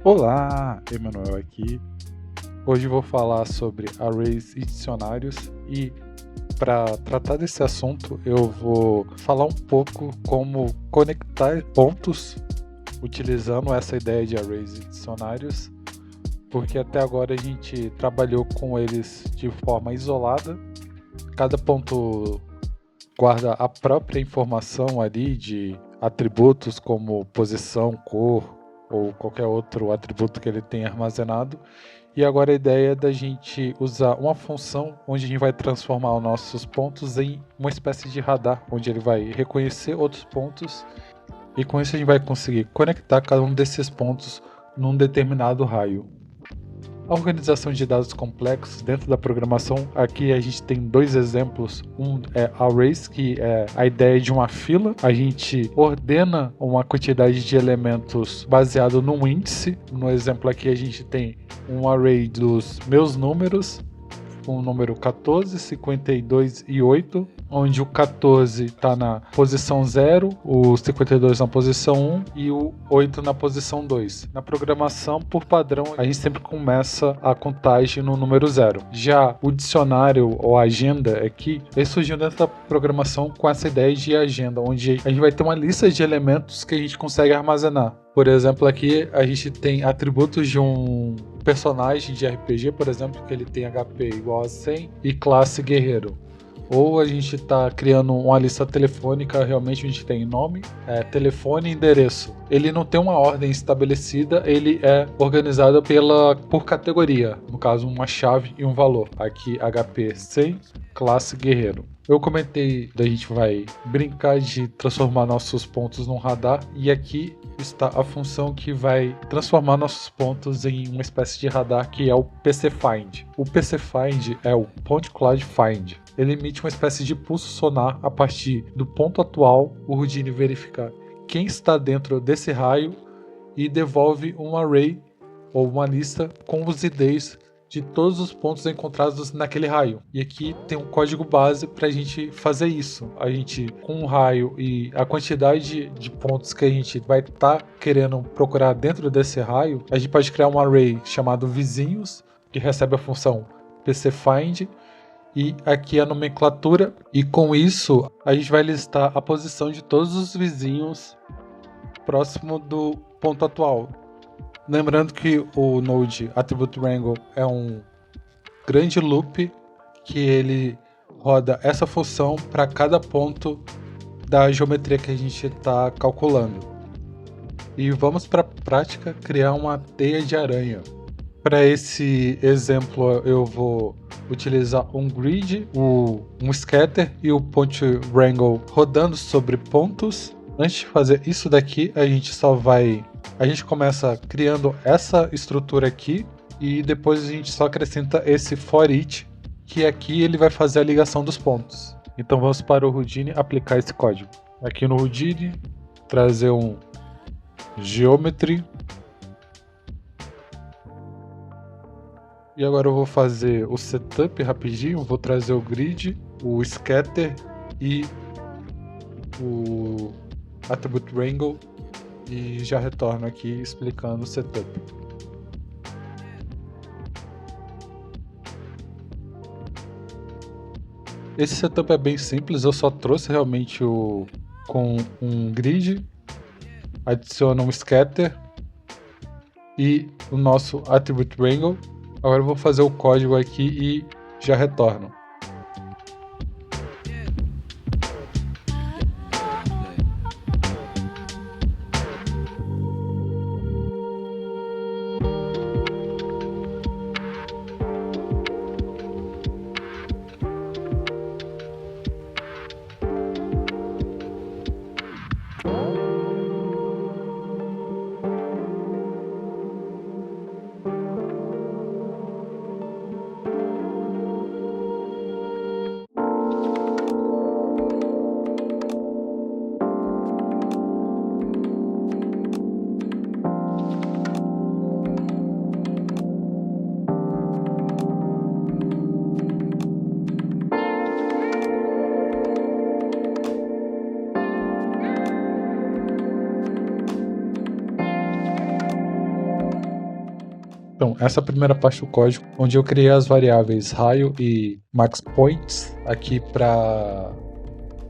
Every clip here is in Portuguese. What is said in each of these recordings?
Olá, Emanuel aqui. Hoje vou falar sobre arrays e dicionários e para tratar desse assunto eu vou falar um pouco como conectar pontos utilizando essa ideia de arrays e dicionários, porque até agora a gente trabalhou com eles de forma isolada. Cada ponto guarda a própria informação ali de atributos como posição, cor ou qualquer outro atributo que ele tenha armazenado. E agora a ideia é da gente usar uma função onde a gente vai transformar os nossos pontos em uma espécie de radar, onde ele vai reconhecer outros pontos e com isso a gente vai conseguir conectar cada um desses pontos num determinado raio. A organização de dados complexos dentro da programação, aqui a gente tem dois exemplos. Um é arrays, que é a ideia de uma fila. A gente ordena uma quantidade de elementos baseado num índice. No exemplo aqui a gente tem um array dos meus números, com o número 14, 52 e 8, onde o 14 está na posição 0, o 52 na posição 1 e o 8 na posição 2. Na programação, por padrão, a gente sempre começa a contagem no número 0. Já o dicionário ou agenda aqui, ele surgiu dentro da programação com essa ideia de agenda, onde a gente vai ter uma lista de elementos que a gente consegue armazenar. Por exemplo, aqui a gente tem atributos de um personagem de RPG, por exemplo, que ele tem HP igual a 100 e classe guerreiro. Ou a gente está criando uma lista telefônica, realmente a gente tem nome, telefone e endereço. Ele não tem uma ordem estabelecida, ele é organizado por categoria, no caso uma chave e um valor. Aqui HP 100, classe guerreiro. Eu comentei da gente vai brincar de transformar nossos pontos num radar, e aqui está a função que vai transformar nossos pontos em uma espécie de radar, que é o PC Find. O PC Find é o Point Cloud Find. Ele emite uma espécie de pulso sonar a partir do ponto atual. O Houdini verifica quem está dentro desse raio e devolve um array ou uma lista com os IDs de todos os pontos encontrados naquele raio. E aqui tem um código base para a gente fazer isso. A gente, com um raio e a quantidade de pontos que a gente vai estar querendo procurar dentro desse raio, a gente pode criar um array chamado vizinhos, que recebe a função PCFind, e aqui a nomenclatura, e com isso a gente vai listar a posição de todos os vizinhos próximo do ponto atual. Lembrando que o Node Attribute Wrangle é um grande loop que ele roda essa função para cada ponto da geometria que a gente está calculando. E vamos para a prática criar uma teia de aranha. Para esse exemplo eu vou utilizar um grid, um scatter e o point wrangle rodando sobre pontos. Antes de fazer isso daqui, a gente começa criando essa estrutura aqui e depois a gente só acrescenta esse for each, que aqui ele vai fazer a ligação dos pontos. Então vamos para o Houdini aplicar esse código. Aqui no Houdini, trazer um geometry. E agora eu vou fazer o setup rapidinho, vou trazer o grid, o scatter e o attribute wrangle e já retorno aqui explicando o setup. Esse setup é bem simples, eu só trouxe realmente com um grid, adiciono um scatter e o nosso attribute wrangle. Agora eu vou fazer o código aqui e já retorno. Então, essa é a primeira parte do código, onde eu criei as variáveis raio e max points aqui para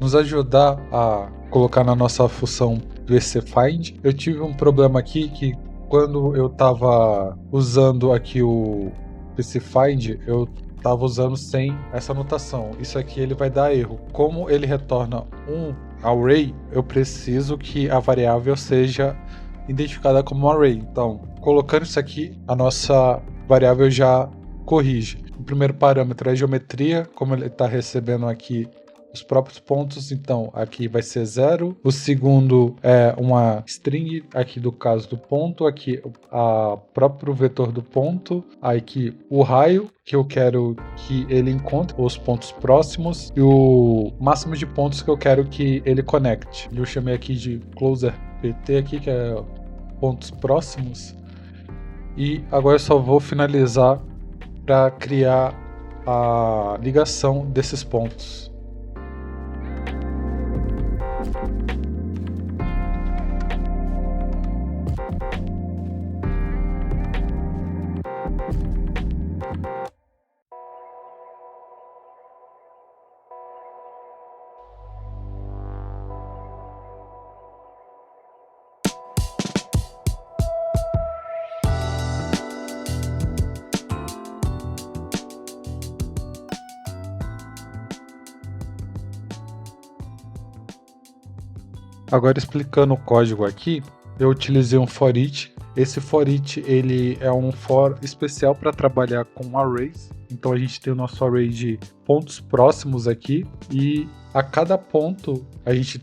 nos ajudar a colocar na nossa função VCFind. Eu tive um problema aqui que quando eu estava usando aqui o VCFind, eu estava usando sem essa anotação. Isso aqui ele vai dar erro. Como ele retorna um array, eu preciso que a variável seja identificada como um array. Então, colocando isso aqui, a nossa variável já corrige. O primeiro parâmetro é a geometria, como ele está recebendo aqui os próprios pontos, então aqui vai ser 0. O segundo é uma string, aqui do caso do ponto, aqui o próprio vetor do ponto, aqui o raio, que eu quero que ele encontre os pontos próximos, e o máximo de pontos que eu quero que ele conecte. Eu chamei aqui de closer pt aqui, que é pontos próximos, e agora eu só vou finalizar para criar a ligação desses pontos. Agora explicando o código aqui, eu utilizei um for each. Esse for each ele é um for especial para trabalhar com arrays. Então a gente tem o nosso array de pontos próximos aqui e a cada ponto a gente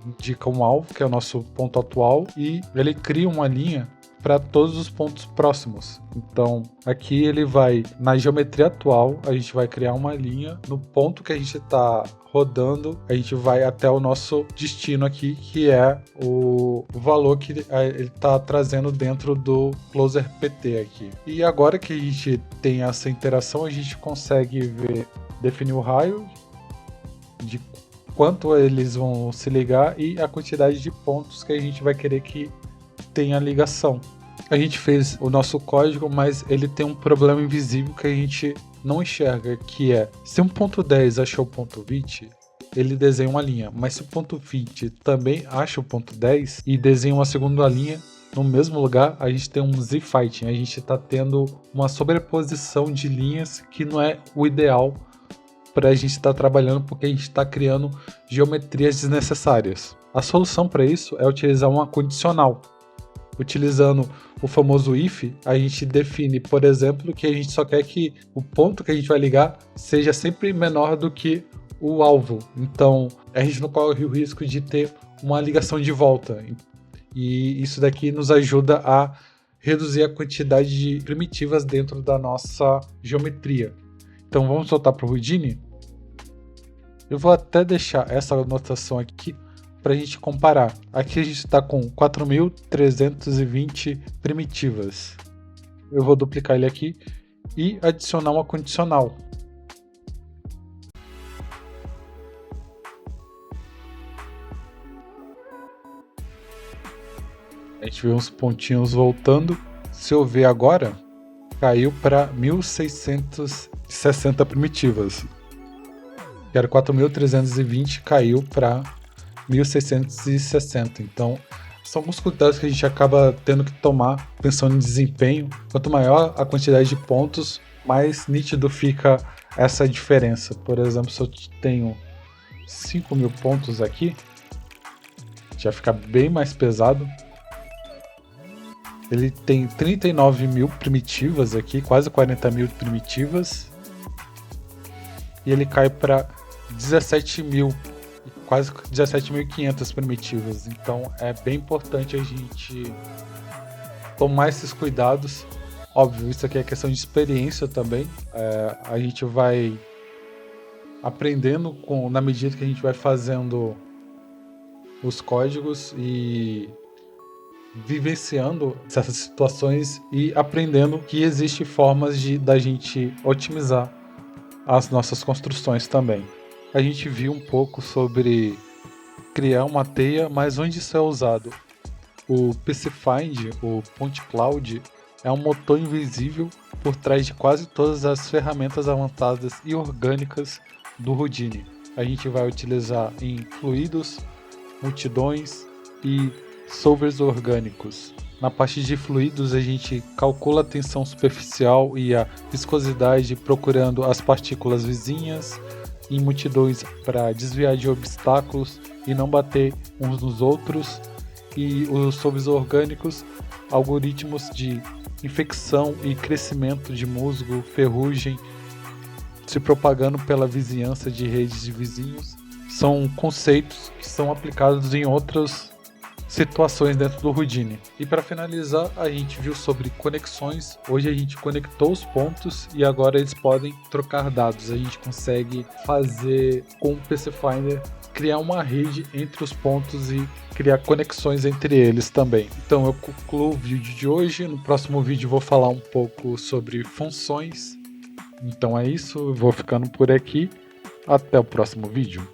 indica um alvo, que é o nosso ponto atual, e ele cria uma linha para todos os pontos próximos. Então aqui ele vai, na geometria atual, a gente vai criar uma linha no ponto que a gente está rodando, a gente vai até o nosso destino aqui, que é o valor que ele está trazendo dentro do closer pt aqui. E agora que a gente tem essa interação, a gente consegue definir o raio, de quanto eles vão se ligar e a quantidade de pontos que a gente vai querer que tenha ligação. A gente fez o nosso código, mas ele tem um problema invisível que a gente não enxerga, que é, se um ponto 10 achou o ponto 20, ele desenha uma linha, mas se o ponto 20 também acha o ponto 10 e desenha uma segunda linha no mesmo lugar, a gente tem um z-fighting, a gente está tendo uma sobreposição de linhas que não é o ideal para a gente estar trabalhando, porque a gente está criando geometrias desnecessárias. A solução para isso é utilizar uma condicional. Utilizando o famoso if, a gente define, por exemplo, que a gente só quer que o ponto que a gente vai ligar seja sempre menor do que o alvo. Então, a gente não corre o risco de ter uma ligação de volta. E isso daqui nos ajuda a reduzir a quantidade de primitivas dentro da nossa geometria. Então, vamos voltar para o Houdini. Eu vou até deixar essa anotação aqui para a gente comparar. Aqui a gente está com 4.320 primitivas. Eu vou duplicar ele aqui e adicionar uma condicional. A gente vê uns pontinhos voltando. Se eu ver agora, caiu para 1.660 primitivas. Que era 4.320, caiu para 1.660. Então, são alguns critérios que a gente acaba tendo que tomar pensando em desempenho. Quanto maior a quantidade de pontos, mais nítido fica essa diferença. Por exemplo, se eu tenho 5.000 pontos aqui, já fica bem mais pesado. Ele tem 39.000 primitivas aqui, quase 40.000 primitivas. E ele cai para 17.000, quase 17.500 primitivas. Então é bem importante a gente tomar esses cuidados. Óbvio, isso aqui é questão de experiência também. A gente vai aprendendo na medida que a gente vai fazendo os códigos e vivenciando essas situações e aprendendo que existem formas da gente otimizar as nossas construções também. A gente viu um pouco sobre criar uma teia, mas onde isso é usado? O PCFind, o Point Cloud, é um motor invisível por trás de quase todas as ferramentas avançadas e orgânicas do Houdini. A gente vai utilizar em fluidos, multidões e solvers orgânicos. Na parte de fluidos, a gente calcula a tensão superficial e a viscosidade procurando as partículas vizinhas, em multidões para desviar de obstáculos e não bater uns nos outros, e os solvers orgânicos, algoritmos de infecção e crescimento de musgo, ferrugem, se propagando pela vizinhança de redes de vizinhos. São conceitos que são aplicados em outras situações dentro do Houdini. E para finalizar, a gente viu sobre conexões. Hoje a gente conectou os pontos e agora eles podem trocar dados. A gente consegue fazer com o PC Finder criar uma rede entre os pontos e criar conexões entre eles também. Então eu concluo o vídeo de hoje. No próximo vídeo vou falar um pouco sobre funções. Então é isso, eu vou ficando por aqui. Até o próximo vídeo.